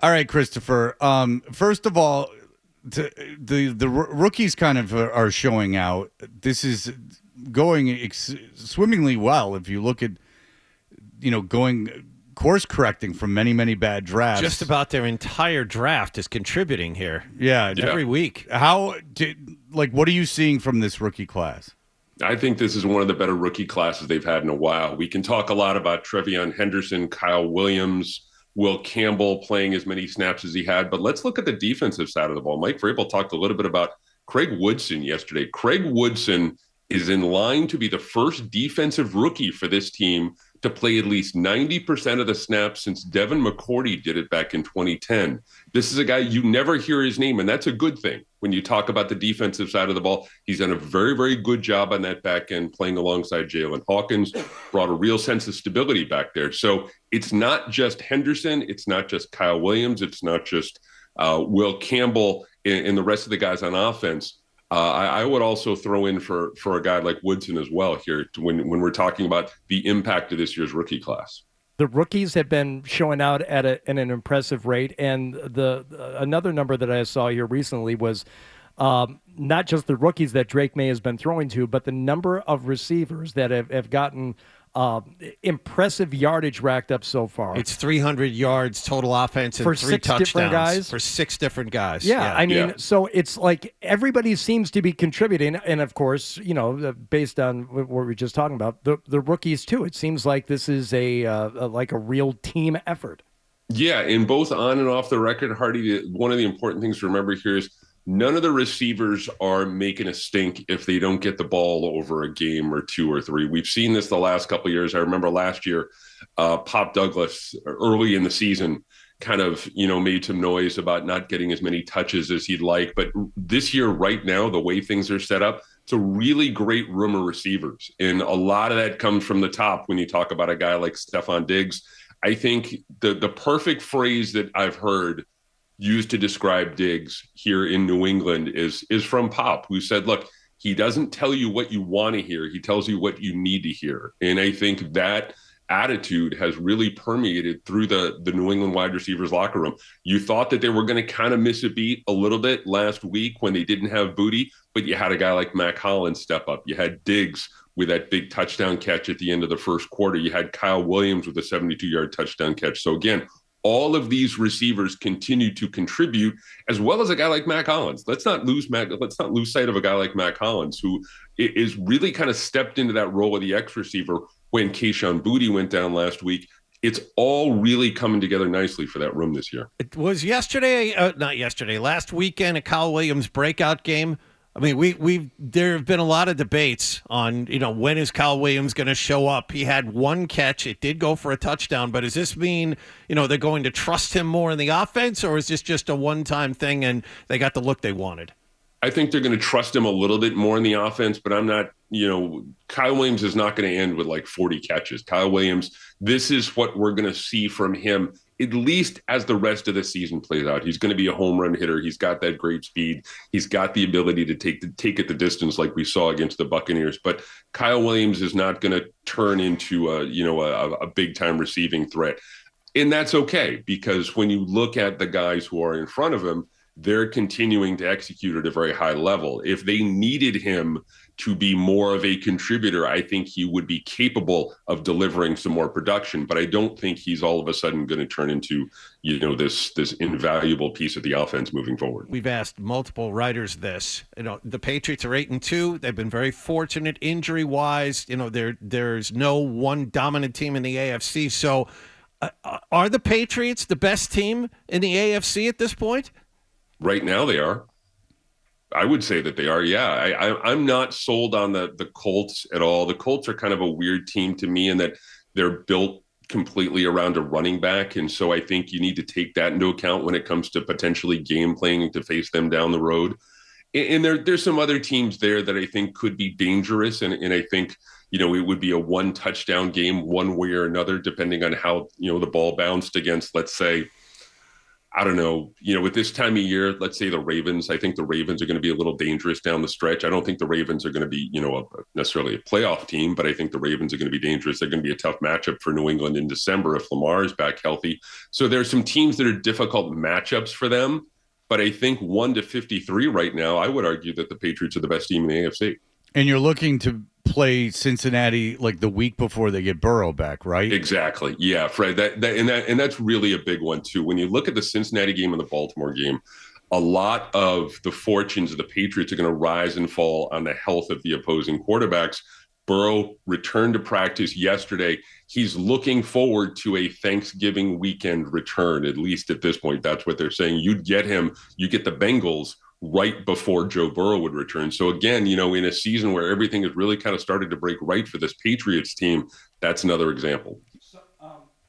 All right, Christopher. First of all, the rookies kind of are showing out. This is going swimmingly well. If you look at going course correcting from many bad Just drafts. about their entire draft is contributing here. Yeah, Every week. What are you seeing from this rookie class? I think this is one of the better rookie classes they've had in a while. We can talk a lot about Trevion Henderson, Kyle Williams, Will Campbell playing as many snaps as he had, but let's look at the defensive side of the ball. Mike Vrabel talked a little bit about Craig Woodson yesterday. Craig Woodson is in line to be the first defensive rookie for this team to play at least 90% of the snaps since Devin McCourty did it back in 2010. This is a guy you never hear his name, and that's a good thing. When you talk about the defensive side of the ball, he's done a very good job on that back end, playing alongside Jalen Hawkins, brought a real sense of stability back there. So it's not just Henderson, it's not just Kyle Williams, it's not just Will Campbell and the rest of the guys on offense. I would also throw in for a guy like Woodson as well here when we're talking about the impact of this year's rookie class. The rookies have been showing out at an impressive rate, and another number that I saw here recently was not just the rookies that Drake May has been throwing to, but the number of receivers that have gotten impressive yardage racked up so far. It's 300 yards total offense and for 3 six touchdowns different guys. for 6 different guys. Yeah, I mean, so it's like everybody seems to be contributing, and of course, based on what we were just talking about, the rookies too. It seems like this is a real team effort. Yeah, in both on and off the record, Hardy, one of the important things to remember here is none of the receivers are making a stink if they don't get the ball over a game or 2 or 3. We've seen this the last couple of years. I remember last year, Pop Douglas early in the season kind of, made some noise about not getting as many touches as he'd like. But this year, right now, the way things are set up, it's a really great room of receivers. And a lot of that comes from the top when you talk about a guy like Stephon Diggs. I think the perfect phrase that I've heard used to describe Diggs here in New England is from Pop, who said, look, he doesn't tell you what you want to hear. He tells you what you need to hear. And I think that attitude has really permeated through the New England wide receivers locker room. You thought that they were going to kind of miss a beat a little bit last week when they didn't have Booty, but you had a guy like Mac Hollins step up. You had Diggs with that big touchdown catch at the end of the first quarter. You had Kyle Williams with a 72-yard touchdown catch. So again, all of these receivers continue to contribute, as well as a guy like Mac Hollins. Let's not lose sight of a guy like Mac Hollins, who is really kind of stepped into that role of the X receiver when Kayshon Boutte went down last week. It's all really coming together nicely for that room this year. It was last weekend, a Kyle Williams breakout game. I mean, there have been a lot of debates on, when is Kyle Williams going to show up? He had one catch. It did go for a touchdown, but does this mean, they're going to trust him more in the offense, or is this just a one-time thing and they got the look they wanted? I think they're going to trust him a little bit more in the offense, but I'm not, Kyle Williams is not going to end with like 40 catches. Kyle Williams, this is what we're going to see from him, at least as the rest of the season plays out. He's going to be a home run hitter. He's got that great speed. He's got the ability to take it the distance like we saw against the Buccaneers. But Kyle Williams is not going to turn into a big time receiving threat. And that's okay, because when you look at the guys who are in front of him, they're continuing to execute at a very high level. If they needed him to be more of a contributor, I think he would be capable of delivering some more production. But I don't think he's all of a sudden going to turn into, this invaluable piece of the offense moving forward. We've asked multiple writers this. The Patriots are 8-2. They've been very fortunate injury-wise. There's no one dominant team in the AFC. So are the Patriots the best team in the AFC at this point? Right now they are. I would say that they are, yeah. I'm not sold on the Colts at all. The Colts are kind of a weird team to me in that they're built completely around a running back. And so I think you need to take that into account when it comes to potentially game playing to face them down the road. And there's some other teams there that I think could be dangerous. And I think, it would be a one touchdown game one way or another, depending on how, the ball bounced against, let's say, I don't know, with this time of year, let's say the Ravens, I think the Ravens are going to be a little dangerous down the stretch. I don't think the Ravens are going to be, necessarily a playoff team, but I think the Ravens are going to be dangerous. They're going to be a tough matchup for New England in December if Lamar is back healthy. So there's some teams that are difficult matchups for them. But I think 1-53 right now, I would argue that the Patriots are the best team in the AFC. And you're looking to play Cincinnati like the week before they get Burrow back, right? Exactly. Yeah, Fred. And that's really a big one too. When you look at the Cincinnati game and the Baltimore game, a lot of the fortunes of the Patriots are going to rise and fall on the health of the opposing quarterbacks. Burrow returned to practice yesterday. He's looking forward to a Thanksgiving weekend return, at least at this point. That's what they're saying. You'd get him, you get the Bengals right before Joe Burrow would return. So again, in a season where everything has really kind of started to break right for this Patriots team, that's another example.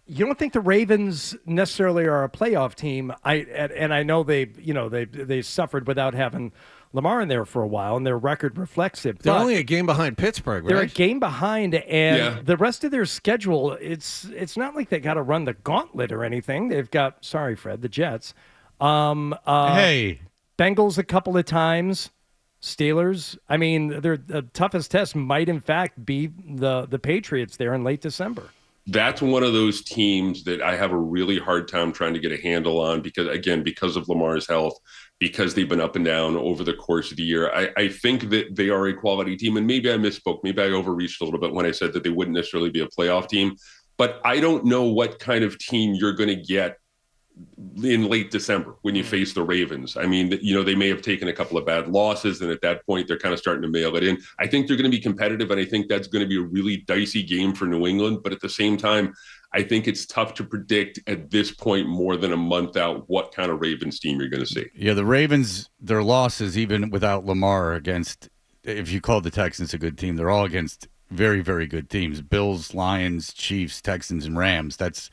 You don't think the Ravens necessarily are a playoff team? I know they suffered without having Lamar in there for a while, and their record reflects it. They're only a game behind Pittsburgh, right? They're a game behind, and the rest of their schedule, it's not like they got to run the gauntlet or anything. They've got, sorry, Fred, the Jets. Hey. Bengals a couple of times. Steelers. I mean, the toughest test might, in fact, be the Patriots there in late December. That's one of those teams that I have a really hard time trying to get a handle on because of Lamar's health, because they've been up and down over the course of the year. I think that they are a quality team, and maybe I misspoke. Maybe I overreached a little bit when I said that they wouldn't necessarily be a playoff team. But I don't know what kind of team you're going to get in late December when you face the Ravens. I mean, they may have taken a couple of bad losses, and at that point, they're kind of starting to mail it in. I think they're going to be competitive, and I think that's going to be a really dicey game for New England. But at the same time, I think it's tough to predict at this point, more than a month out, what kind of Ravens team you're going to see. Yeah, the Ravens, their losses, even without Lamar, against, if you call the Texans a good team, they're all against very, very good teams. Bills, Lions, Chiefs, Texans, and Rams. That's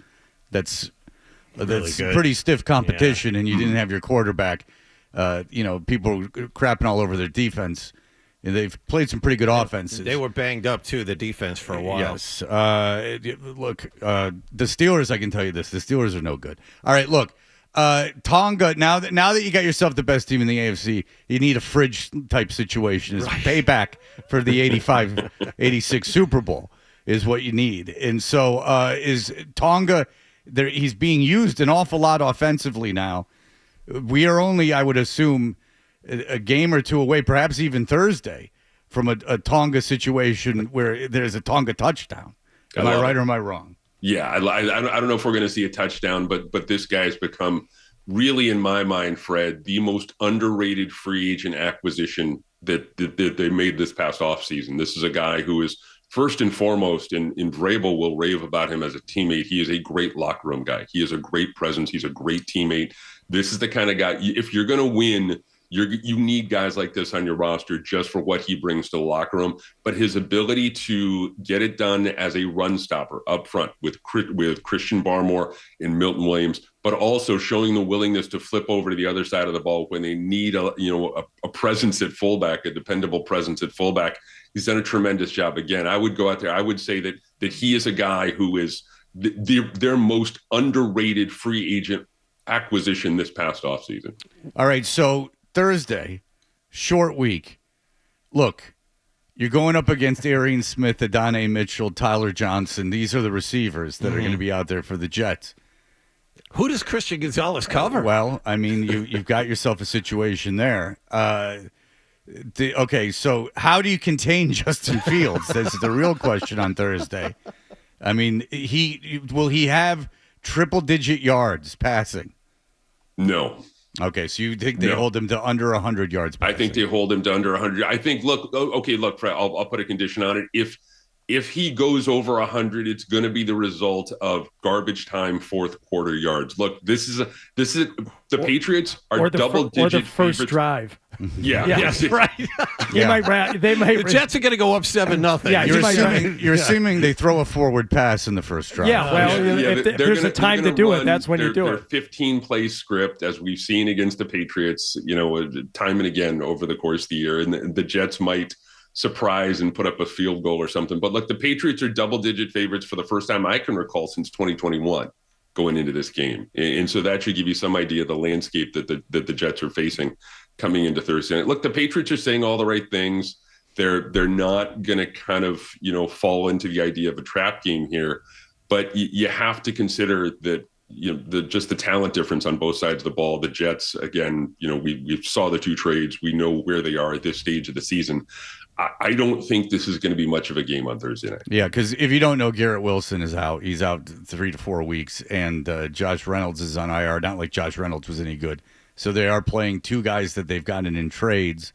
pretty stiff competition, and you didn't have your quarterback. People were crapping all over their defense. And they've played some pretty good offenses. They were banged up, too, the defense, for a while. Yes. Look, the Steelers, I can tell you this. The Steelers are no good. All right, look. Tonga, now that you got yourself the best team in the AFC, you need a fridge-type situation. It's payback for the 85-86 Super Bowl is what you need. And so is Tonga – he's being used an awful lot offensively now. We are only, I would assume, a game or two away, perhaps even Thursday, from a Tonga situation where there's a Tonga touchdown. Am I right or am I wrong? Yeah, I don't know if we're going to see a touchdown, but this guy's become really, in my mind, Fred, the most underrated free agent acquisition that they made this past offseason. This is a guy who is first and foremost, and Vrabel will rave about him as a teammate. He is a great locker room guy. He is a great presence. He's a great teammate. This is the kind of guy, if you're going to win, you need guys like this on your roster just for what he brings to the locker room. But his ability to get it done as a run stopper up front with Christian Barmore and Milton Williams, but also showing the willingness to flip over to the other side of the ball when they need a presence at fullback, a dependable presence at fullback. He's done a tremendous job. Again, I would go out there. I would say that he is a guy who is their most underrated free agent acquisition this past offseason. All right, so Thursday, short week. Look, you're going up against Arian Smith, Adonai Mitchell, Tyler Johnson. These are the receivers that are going to be out there for the Jets. Who does Christian Gonzalez cover? Well, I mean, you've got yourself a situation there. Okay, so how do you contain Justin Fields? That's the real question on Thursday. I mean, will he have triple-digit yards passing? No. Okay, so you think they hold him to under 100 yards passing? I think they hold him to under 100. I think, look, Fred, I'll put a condition on it. If he goes over 100, it's going to be the result of garbage time fourth quarter yards. Look, this is the Patriots are double-digit or the first favorites. Drive. Yeah. Yes, right. They might. The Jets are going to go up 7-0. Yeah, you're assuming they throw a forward pass in the first drive. Yeah, well, if there's a time to do it, that's when you do it. Their 15-play script, as we've seen against the Patriots, time and again over the course of the year, and the Jets might surprise and put up a field goal or something. But look, the Patriots are double-digit favorites for the first time I can recall since 2021. going into this game. And so that should give you some idea of the landscape that the Jets are facing coming into Thursday night. Look, the Patriots are saying all the right things. They're not going to kind of, fall into the idea of a trap game here, but you have to consider that, just the talent difference on both sides of the ball. The Jets, again, we saw the two trades. We know where they are at this stage of the season. I don't think this is going to be much of a game on Thursday night. Yeah, because if you don't know, Garrett Wilson is out. He's out 3 to 4 weeks, and Josh Reynolds is on IR. Not like Josh Reynolds was any good. So they are playing two guys that they've gotten in trades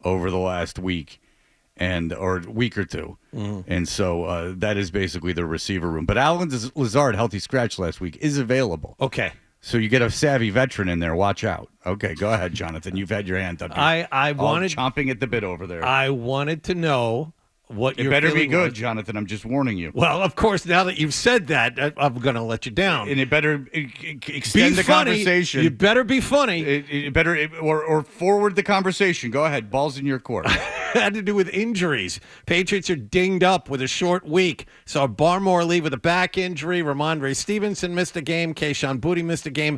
over the last week or week or two. Mm-hmm. And so that is basically the receiver room. But Alan Lazard, healthy scratch last week, is available. Okay. So you get a savvy veteran in there. Watch out. Okay, go ahead, Jonathan. You've had your hand up here. I wanted chomping at the bit over there. I wanted to know what it better be good, Jonathan. I'm just warning you. Well, of course, now that you've said that, I'm going to let you down. And it better extend the conversation. You better be funny. It better or forward the conversation. Go ahead. Ball's in your court. It had to do with injuries. Patriots are dinged up with a short week. So Barmore leave with a back injury. Ramondre Stevenson missed a game. Kayshon Boutte missed a game.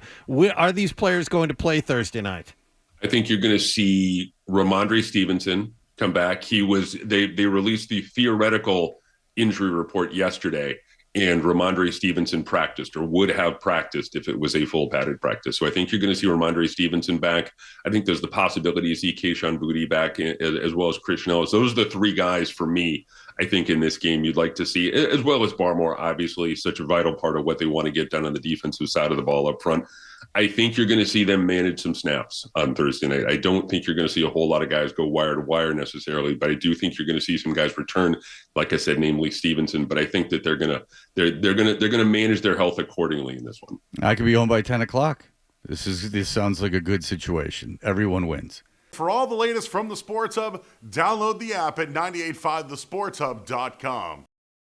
Are these players going to play Thursday night? I think you're going to see Ramondre Stevenson come back. They released the theoretical injury report yesterday, and Ramondre Stevenson practiced or would have practiced if it was a full padded practice. So I think you're going to see Ramondre Stevenson back. I think there's the possibility to see Kayshon Boutte back as well as Christian Ellis. Those are the three guys for me, I think, in this game you'd like to see, as well as Barmore, obviously such a vital part of what they want to get done on the defensive side of the ball up front. I think you're going to see them manage some snaps on Thursday night. I don't think you're going to see a whole lot of guys go wire to wire necessarily, but I do think you're going to see some guys return, like I said, namely Stevenson. But I think that they're going to manage their health accordingly in this one. I could be home by 10 o'clock. This sounds like a good situation. Everyone wins. For all the latest from the Sports Hub, download the app at 985thesportshub.com.